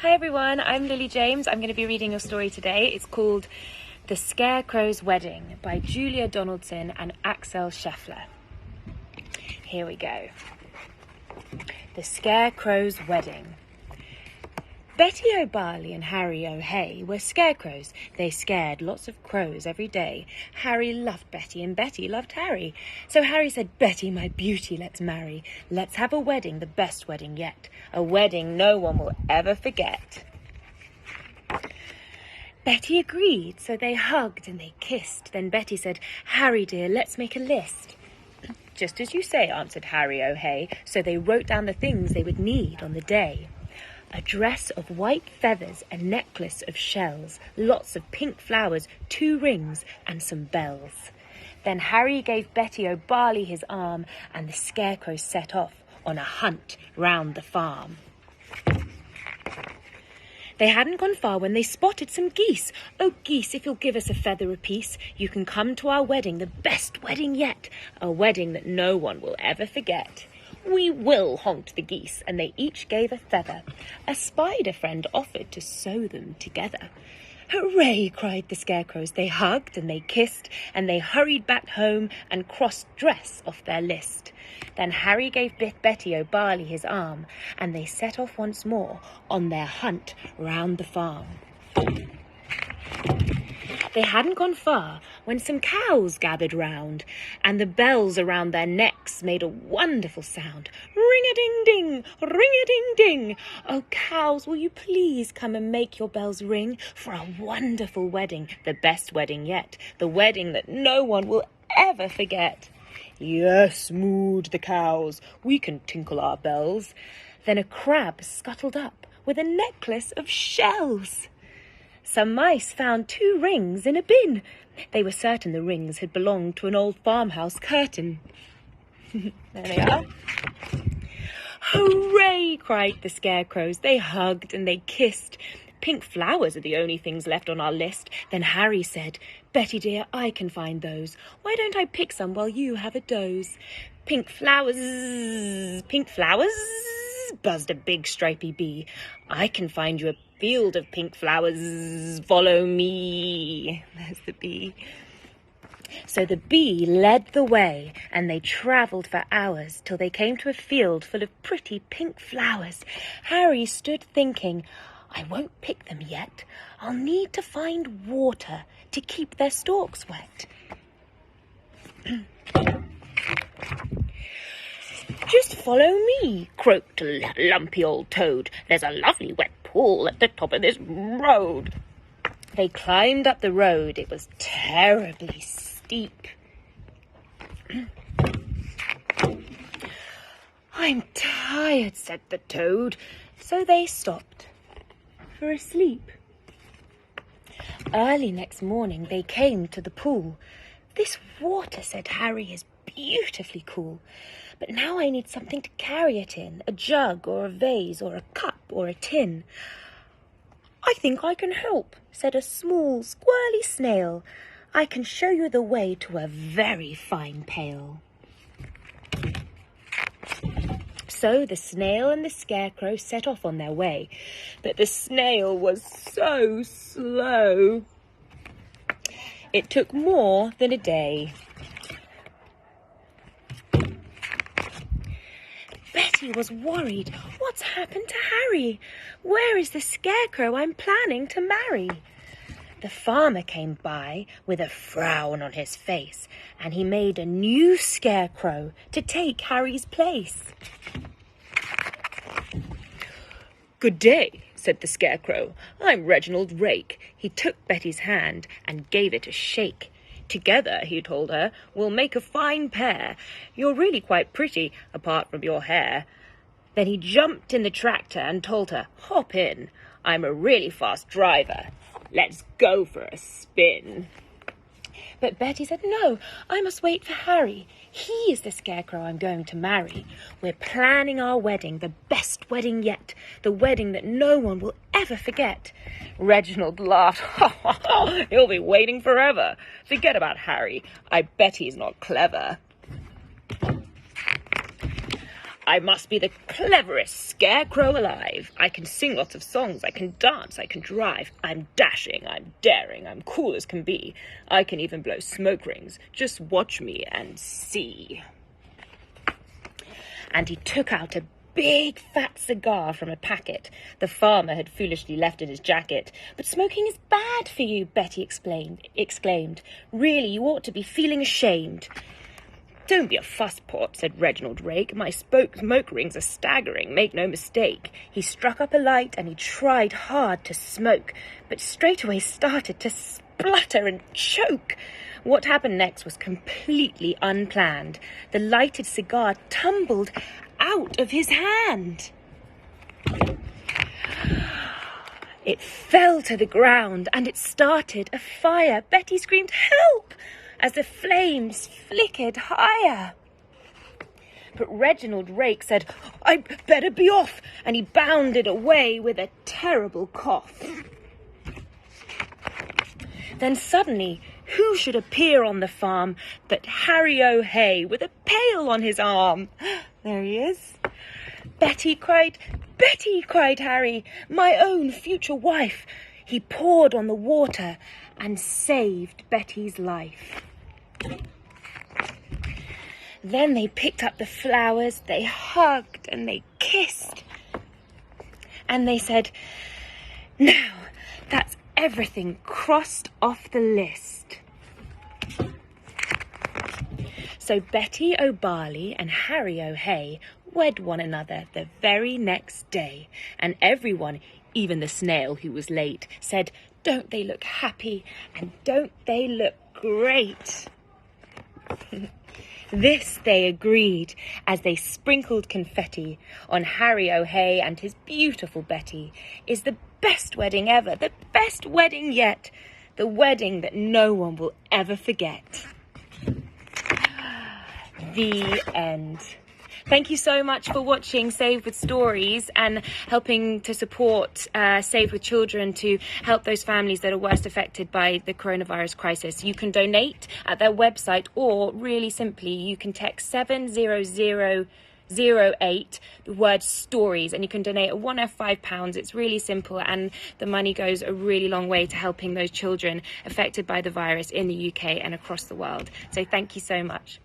Hi everyone, I'm Lily James. I'm going to be reading your story today. It's called The Scarecrow's Wedding by Julia Donaldson and Axel Scheffler. Here we go. The Scarecrow's Wedding. Betty O'Barley and Harry O'Hay were scarecrows. They scared lots of crows every day. Harry loved Betty and Betty loved Harry. So Harry said, "Betty, my beauty, let's marry. Let's have a wedding, the best wedding yet. A wedding no one will ever forget." Betty agreed, so they hugged and they kissed. Then Betty said, "Harry dear, let's make a list." "Just as you say," answered Harry O'Hay. So they wrote down the things they would need on the day. A dress of white feathers, a necklace of shells, lots of pink flowers, 2 rings and some bells. Then Harry gave Betty O'Barley his arm and the scarecrows set off on a hunt round the farm. They hadn't gone far when they spotted some geese. "Oh, geese, if you'll give us a feather apiece, you can come to our wedding, the best wedding yet, a wedding that no one will ever forget." "We will," honked the geese, and they each gave a feather. A spider friend offered to sew them together. "Hooray!" cried the scarecrows. They hugged and they kissed, and they hurried back home and crossed dress off their list. Then Harry gave Betty O'Barley his arm, and they set off once more on their hunt round the farm. They hadn't gone far when some cows gathered round, and the bells around their necks made a wonderful sound. Ring-a-ding-ding, ring-a-ding-ding. "Oh, cows, will you please come and make your bells ring for a wonderful wedding, the best wedding yet, the wedding that no one will ever forget?" "Yes," mooed the cows, "we can tinkle our bells." Then a crab scuttled up with a necklace of shells. Some mice found 2 rings in a bin. They were certain the rings had belonged to an old farmhouse curtain. There they are. "Hooray!" cried the scarecrows. They hugged and they kissed. "Pink flowers are the only things left on our list." Then Harry said, "Betty dear, I can find those. Why don't I pick some while you have a doze?" Pink flowers, buzzed a big stripy bee. "I can find you a field of pink flowers. Follow me." There's the bee. So the bee led the way, and they travelled for hours till they came to a field full of pretty pink flowers. Harry stood thinking, "I won't pick them yet. I'll need to find water to keep their stalks wet." "Just follow me," croaked a lumpy old toad. "There's a lovely wet pool at the top of this road." They climbed up the road. It was terribly steep. "I'm tired," said the toad. So they stopped for a sleep. Early next morning they came to the pool. "This water," said Harry, "is beautifully cool. But now I need something to carry it in, a jug or a vase or a cup or a tin." "I think I can help," said a small, squirrely snail. "I can show you the way to a very fine pail." So the snail and the scarecrow set off on their way. But the snail was so slow. It took more than a day. Betty was worried. What's happened to Harry? Where is the scarecrow I'm planning to marry? The farmer came by with a frown on his face, and he made a new scarecrow to take Harry's place. "Good day," said the scarecrow. "I'm Reginald Rake." He took Betty's hand and gave it a shake. "Together," he told her, "we'll make a fine pair. You're really quite pretty, apart from your hair." Then he jumped in the tractor and told her, "Hop in. I'm a really fast driver. Let's go for a spin." But Betty said, "No, I must wait for Harry. He is the scarecrow I'm going to marry. We're planning our wedding, the best wedding yet, the wedding that no one will ever forget." Reginald laughed. "He'll be waiting forever. Forget about Harry. I bet he's not clever." I must be the cleverest scarecrow alive. I can sing lots of songs, I can dance, I can drive. I'm dashing, I'm daring, I'm cool as can be. I can even blow smoke rings. Just watch me and see. And he took out a big fat cigar from a packet the farmer had foolishly left in his jacket. But smoking is bad for you, Betty exclaimed. Really, you ought to be feeling ashamed. Don't be a fusspot, said Reginald Rake. My smoke rings are staggering, make no mistake. He struck up a light and he tried hard to smoke, but straightway started to splutter and choke. What happened next was completely unplanned. The lighted cigar tumbled out of his hand. It fell to the ground and it started a fire. Betty screamed, "Help!" as the flames flickered higher. But Reginald Rake said, "I'd better be off," and he bounded away with a terrible cough. Then suddenly, who should appear on the farm but Harry O'Hay with a pail on his arm? There he is. "Betty," cried Harry, "my own future wife." He poured on the water and saved Betty's life. Then they picked up the flowers, they hugged and they kissed. And they said, "Now, that's everything crossed off the list." So Betty O'Barley and Harry O'Hay wed one another the very next day, and everyone, even the snail who was late, said, "Don't they look happy, and don't they look great?" This they agreed as they sprinkled confetti on Harry O'Hay and his beautiful Betty. Is the best wedding ever, the best wedding yet, the wedding that no one will ever forget. The end. Thank you so much for watching Save with Stories and helping to support Save with Children to help those families that are worst affected by the coronavirus crisis. You can donate at their website, or really simply, you can text 70008, the word stories, and you can donate at £1 or £5. It's really simple, and the money goes a really long way to helping those children affected by the virus in the UK and across the world. So thank you so much.